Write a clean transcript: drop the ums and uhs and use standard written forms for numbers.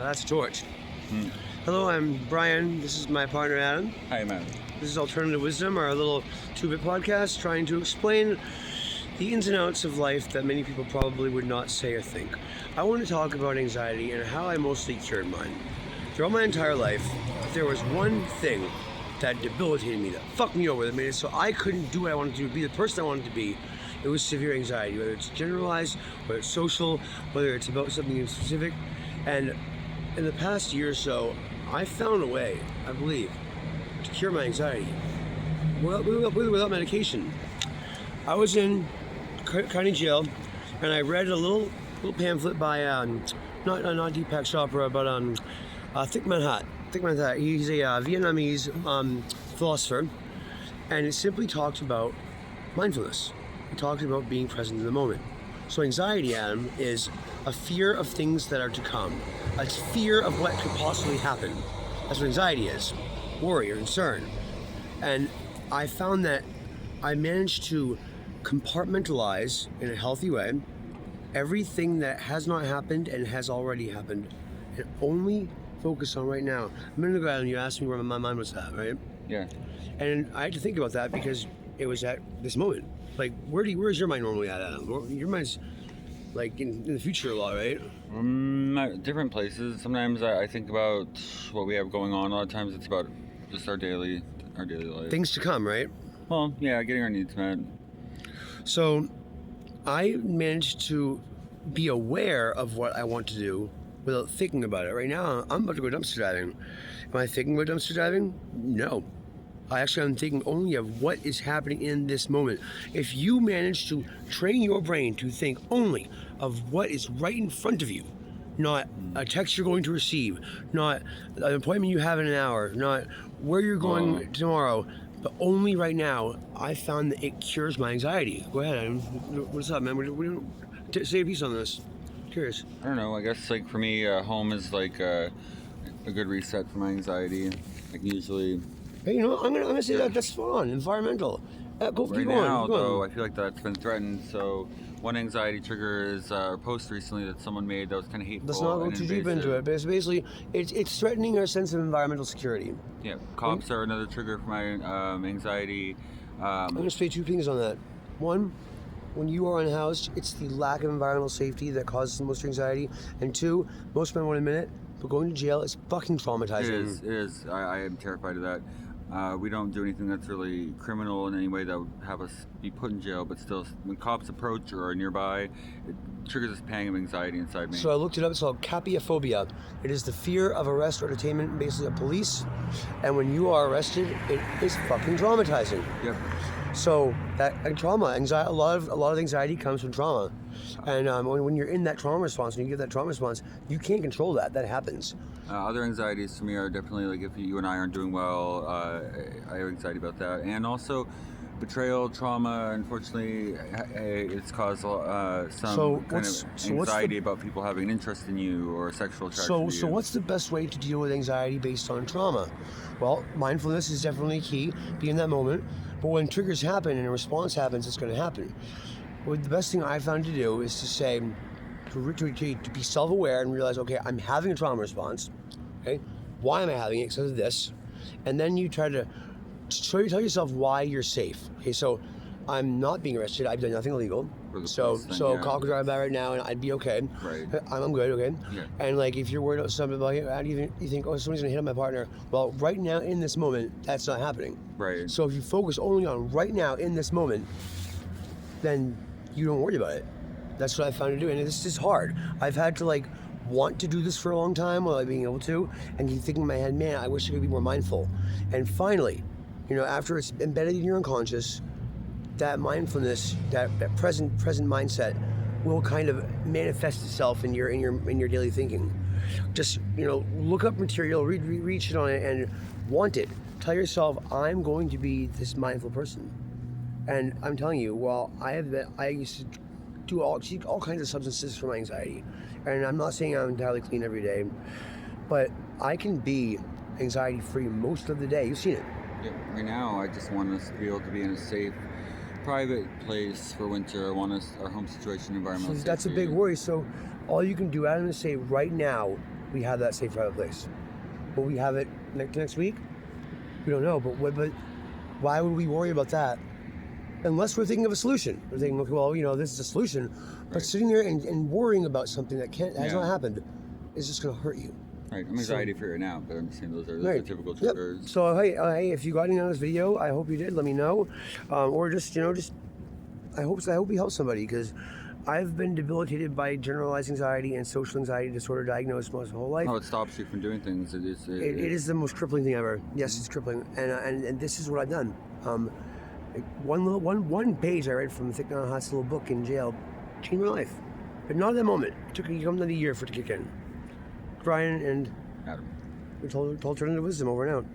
That's George. Hmm. Hello, I'm Brian. This is my partner Adam. Hi, man. This is Alternative Wisdom, our little two-bit podcast trying to explain the ins and outs of life that many people probably would not say or think. I want to talk about anxiety and how I mostly cured mine. Throughout my entire life, there was one thing that debilitated me, that fucked me over, that made it so I couldn't do what I wanted to do, be the person I wanted to be. It was severe anxiety, whether it's generalized, whether it's social, whether it's about something in specific. And in the past year or so, I found a way, I believe, to cure my anxiety without medication. I was in county jail, and I read a little pamphlet by not Deepak Chopra, but Thich Nhat Hanh. Thich Nhat Hanh. He's a Vietnamese philosopher, and it simply talked about mindfulness. It talked about being present in the moment. So anxiety, Adam, is a fear of things that are to come. It's fear of what could possibly happen. That's what anxiety is. Worry or concern. And I found that I managed to compartmentalize in a healthy way everything that has not happened and has already happened, and only focus on right now. A minute ago, Adam, you asked me where my mind was at, right? Yeah. And I had to think about that because it was at this moment. Like, where's your mind normally at, Adam? Your mind's like in the future a lot, right? Different places. Sometimes I think about what we have going on. A lot of times it's about just our daily life. Things to come, right? Well, yeah, getting our needs met. So I managed to be aware of what I want to do without thinking about it. Right now, I'm about to go dumpster diving. Am I thinking about dumpster diving? No. I'm thinking only of what is happening in this moment. If you manage to train your brain to think only of what is right in front of you, not a text you're going to receive, not an appointment you have in an hour, not where you're going tomorrow, but only right now, I found that it cures my anxiety. Go ahead, Adam. What's up, man? Say a piece on this. Curious. I don't know. I guess like for me, home is like a good reset for my anxiety. Like usually. Hey, I'm gonna say that's fun. Environmental. Keep going. Though, I feel like that's been threatened. So one anxiety trigger is a post recently that someone made that was kind of hateful. Let's not go too deep into it, but basically, it's threatening our sense of environmental security. Yeah, cops are another trigger for my anxiety. I'm gonna say two things on that. One, when you are unhoused, it's the lack of environmental safety that causes the most anxiety. And two, most men won't admit it, but going to jail is fucking traumatizing. It is. I am terrified of that. We don't do anything that's really criminal in any way that would have us be put in jail, but still, when cops approach or are nearby, it triggers this pang of anxiety inside me. So I looked it up. It's called capiophobia. It is the fear of arrest or detainment, basically of police. And when you are arrested, it is fucking traumatizing. Yep. So that anxiety, a lot of anxiety comes from trauma. And when you're in that trauma response, when you get that trauma response, you can't control that. That happens. Other anxieties for me are definitely like if you and I aren't doing well, I have anxiety about that. And also betrayal, trauma, unfortunately, it's caused some kind of anxiety about people having an interest in you or sexual attraction to you. So what's the best way to deal with anxiety based on trauma? Well, mindfulness is definitely key, be in that moment. But when triggers happen and a response happens, it's going to happen. Well, the best thing I found to do is to say, to be self-aware and realize, okay, I'm having a trauma response. Okay, why am I having it? Because of this. And then you try to tell yourself why you're safe. Okay, so I'm not being arrested. I've done nothing illegal. So call could drive by right now and I'd be okay. Right. I'm good. Okay. Yeah. And like if you're worried about something about it, you think, oh, somebody's gonna hit on my partner. Well, right now in this moment, that's not happening. Right. So if you focus only on right now in this moment, then you don't worry about it. That's what I found to do, and this is hard. I've had to want to do this for a long time without being able to, and you think in my head, man, I wish I could be more mindful. And finally, after it's embedded in your unconscious, that mindfulness, that present mindset, will kind of manifest itself in your daily thinking. Just look up material, read shit on it, and want it. Tell yourself, I'm going to be this mindful person. And I'm telling you, I used to do all kinds of substances for my anxiety. And I'm not saying I'm entirely clean every day, but I can be anxiety free most of the day. You've seen it. Yeah, right now, I just want us to be able to be in a safe, private place for winter. I want our home situation environmental. So that's a big worry. So All you can do, Adam, is say right now we have that safe private place. Will we have it next week? We don't know, but why would we worry about that? Unless we're thinking of a solution. We're thinking, okay, well, this is a solution. But sitting there and worrying about something that has not happened is just going to hurt you. Right, I'm anxiety free right now, but I'm just saying those are typical triggers. Yep. So hey, if you got any on this video, I hope you did. Let me know, or just I hope we help somebody, because I've been debilitated by generalized anxiety and social anxiety disorder diagnosed my whole life. Oh, it stops you from doing things. It is the most crippling thing ever. Yes, it's crippling, and this is what I've done. One page I read from Thick Unhoused little book in jail changed my life, but not at that moment. It took another year for it to kick in. Brian and Adam. we told Turn into Wisdom over and out.